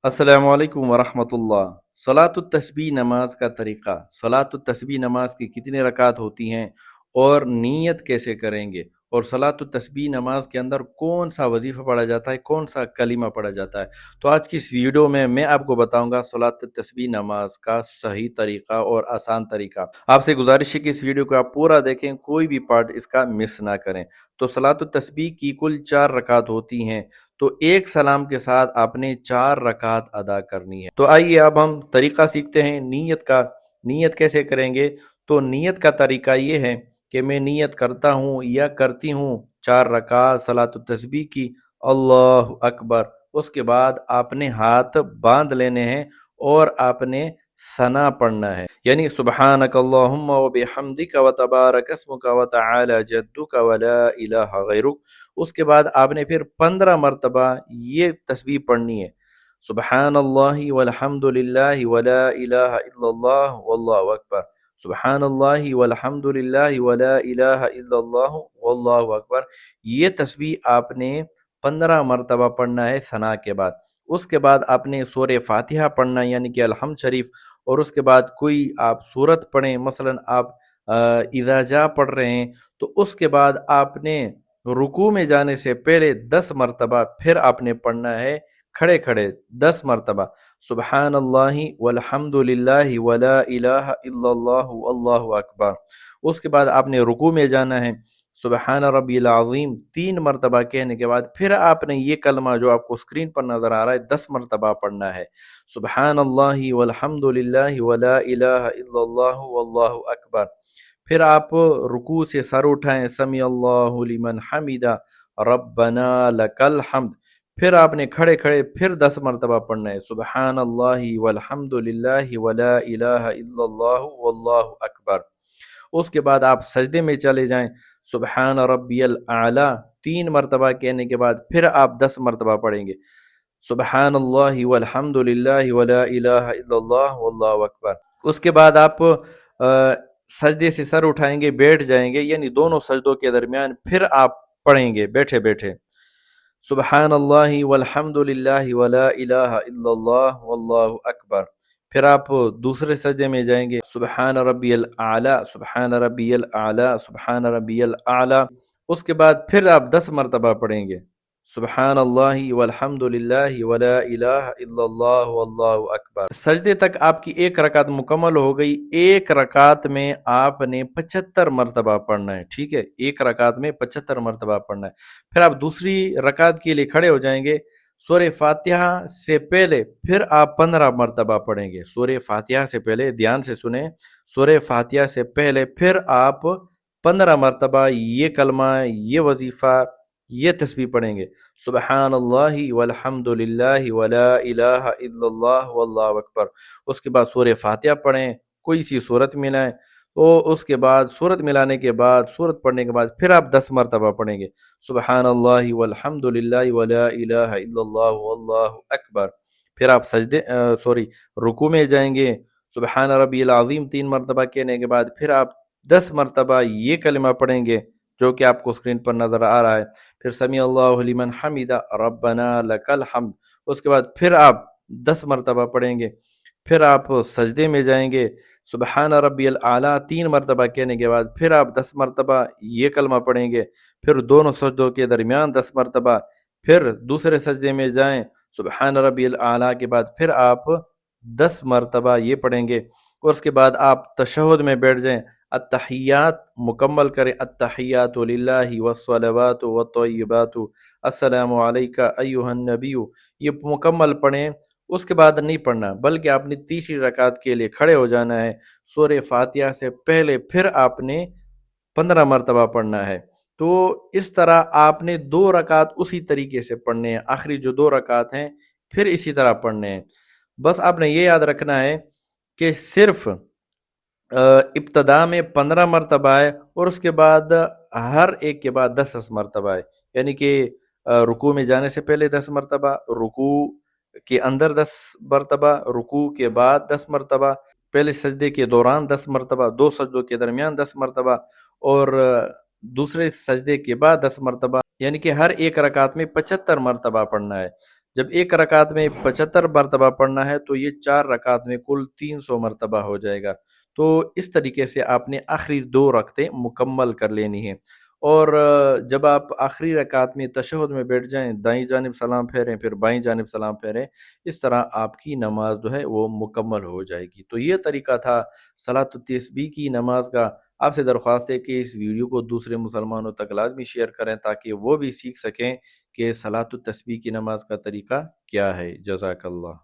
अस्सलामुअलैकुम वरहमतुल्लाह। सलातुत तस्बीह नमाज का तरीक़ा। सलातुत तस्बीह नमाज की कितनी रकात होती हैं और नीयत कैसे करेंगे, और सलातुत तस्बीह नमाज के अंदर कौन सा वजीफ़ा पढ़ा जाता है, कौन सा कलीमा पढ़ा जाता है। तो आज की इस वीडियो में मैं आपको बताऊंगा सलातुत तस्बीह नमाज का सही तरीक़ा और आसान तरीक़ा। आपसे गुजारिश है कि इस वीडियो को आप पूरा देखें, कोई भी पार्ट इसका मिस ना करें। तो सलातुत तस्बीह की कुल 4 रकात होती हैं, तो एक सलाम के साथ आपने 4 रकात अदा करनी है। तो आइए अब हम तरीका सीखते हैं नीयत का। नीयत कैसे करेंगे? तो नीयत का तरीका ये है कि मैं नीयत करता हूँ या करती हूँ 4 रकात सलातुत तस्बीह की, अल्लाहु अकबर। उसके बाद आपने हाथ बांध लेने हैं और आपने सना पढ़ना है, यानी सुब्हानक अल्लाहुम्मा व बिहम्दिका व तबारक अस्मुका व तआला जद्दुका व ला इलाहा गैरुक। उसके बाद आपने फिर 15 मरतबा ये तस्बीह पढ़नी है, सुब्हानल्लाहि वल्हम्दुलिल्लाहि वला इलाहा इल्लल्लाह वल्लाहु अकबर। सुब्हानल्लाहि वल्हम्दुलिल्लाहि वला इलाहा इल्लल्लाह वल्लाहु अकबर। ये तस्बीह आपने 15 मरतबा पढ़ना है सना के बाद। उसके बाद आपने सूरह फातिहा पढ़ना है, यानी कि अलहम्द शरीफ। और उसके बाद कोई आप सूरत पढ़ें, मसलन आप इज़ा जा पढ़ रहे हैं, तो उसके बाद आपने रुकू में जाने से पहले 10 मरतबा फिर आपने पढ़ना है खड़े खड़े 10 मरतबा, सुब्हानल्लाहि वल्हम्दुलिल्लाहि वला इलाहा इल्लल्लाहु अल्लाहु अकबर। उसके बाद आपने रुकू में जाना है, सुबहान रब्बिल अज़ीम 3 मरतबा कहने के बाद फिर आपने ये कलमा जो आपको स्क्रीन पर नज़र आ रहा है 10 मरतबा पढ़ना है, सुबहानल्लाहि वल्हम्दुलिल्लाहि वला इलाहा इल्लल्लाहु वल्लाहु अकबर। फिर आप रुकू से सर उठाएं, समी अल्लाहु लिमन हमिदा रब्बना लकल हम्द। फिर आपने खड़े खड़े फिर 10 मरतबा पढ़ना है, सुबहान अल्लाहि वल्हम्दुलिल्लाहि वला इलाहा इल्लल्लाहु वल्लाहु अकबर। उसके बाद आप सजदे में चले जाएं, सुबहान रब्बियल आला 3 मरतबा कहने के बाद फिर आप 10 मरतबा पढ़ेंगे, सुबहान अल्लाहि वल्हम्दुलिल्लाहि वला इलाहा इल्लल्लाह वल्लाहु अकबर। उसके बाद आप सजदे से सर उठाएंगे, बैठ जाएंगे, यानी दोनों सजदों के दरमियान फिर आप पढ़ेंगे बैठे बैठे, सुबहान अल्लाहि वल्हम्दुलिल्लाहि वला इलाहा इल्लल्लाह वल्लाहु अकबर। फिर आप दूसरे सजदे में जाएंगे, सुबहान रब्बियल आला सुबहान रब्बियल आला सुबहान रब्बियल आला। उसके बाद फिर आप 10 मरतबा पढ़ेंगे, सुबहान अल्लाहि वल्हम्दुलिल्लाहि वला इलाहा इल्लल्लाह वल्लाहु अकबर। सजदे तक आपकी एक रकात मुकम्मल हो गई। एक रकात में आपने 75 मरतबा पढ़ना है, ठीक है, एक रकात में 75 मरतबा पढ़ना है। फिर आप दूसरी रकात के लिए खड़े हो जाएंगे, सूरह फातिहा से पहले फिर आप 15 मरतबा पढ़ेंगे। सूरह फातिहा से पहले, ध्यान से सुने, सूरह फातिहा से पहले फिर आप 15 मरतबा ये कलमा, ये वजीफ़ा, ये तस्बीह पढ़ेंगे, सुबहानल्लाहि वल्हम्दुलिल्लाहि वला इलाहा इल्लल्लाह वल्लाहु अकबर। उसके बाद सूरह फातिहा पढ़ें, कोई सी सूरत मिलाएं। तो उसके बाद सूरत मिलाने के बाद, सूरत पढ़ने के बाद फिर आप 10 मरतबा पढ़ेंगे, सुबहानल्लाहि वल्हम्दुलिल्लाहि वला इलाहा इल्लल्लाह वल्लाहु अकबर। फिर आप रुकू में जाएंगे, सुबहान रब्बियल अज़ीम 3 मरतबा कहने के बाद फिर आप 10 मरतबा ये कलिमा पढ़ेंगे जो कि आपको स्क्रीन पर नज़र आ रहा है। फिर समी अल्लाहु लिमन हमिदा रब्बना लकल हम्द। उसके बाद फिर आप 10 मरतबा पढ़ेंगे। फिर आप सजदे में जाएंगे, सुबहान रब्बियल आला 3 मरतबा कहने के बाद फिर आप 10 मरतबा ये कलमा पढ़ेंगे। फिर दोनों सजदों के दरमियान 10 मरतबा, फिर दूसरे सजदे में जाएं, सुबहान रब्बियल आला के बाद फिर आप 10 मरतबा ये पढ़ेंगे। और उसके बाद आप तशहुद में बैठ जाएं, अत्तहियात मुकम्मल करें, अत्तहियातु लिल्लाहि वस्सलावातु वत्तय्यिबातु अस्सलामु अलैका अय्युहन नबिय्यु, ये मुकम्मल पढ़ें। उसके बाद नहीं पढ़ना, बल्कि आपने तीसरी रकात के लिए खड़े हो जाना है, सूरह फातिहा से पहले फिर आपने 15 मरतबा पढ़ना है। तो इस तरह आपने 2 रकात उसी तरीके से पढ़ने हैं, आखिरी जो 2 रकात हैं फिर इसी तरह पढ़ने हैं। बस आपने ये याद रखना है कि सिर्फ इब्तदा में 15 मरतबा है और उसके बाद हर एक के बाद 10-10 मरतबा है, यानी कि रुकू में जाने से पहले 10 मरतबा, रुकू के अंदर 10 मरतबा, रुकू के बाद 10 मरतबा, पहले सजदे के दौरान 10 मरतबा, 2 सजदों के दरमियान 10 मरतबा, और दूसरे सजदे के बाद 10 मरतबा, यानी कि हर एक रकात में 75 मरतबा पढ़ना है। جب ایک رکعت میں 75 مرتبہ پڑھنا ہے تو یہ 4 رکعت میں کل 300 مرتبہ ہو جائے گا۔ تو اس طریقے سے آپ نے آخری 2 رکعتیں مکمل کر لینی ہیں، اور جب آپ آخری رکعت میں تشہد میں بیٹھ جائیں، دائیں جانب سلام پھیریں، پھر بائیں جانب سلام پھیریں، اس طرح آپ کی نماز جو ہے وہ مکمل ہو جائے گی۔ تو یہ طریقہ تھا صلاۃ التسبیح کی نماز کا۔ آپ سے درخواست ہے کہ اس ویڈیو کو دوسرے مسلمانوں تک لازمی شیئر کریں تاکہ وہ بھی سیکھ سکیں کہ صلاۃ التسبیح کی نماز کا طریقہ کیا ہے۔ جزاک اللہ۔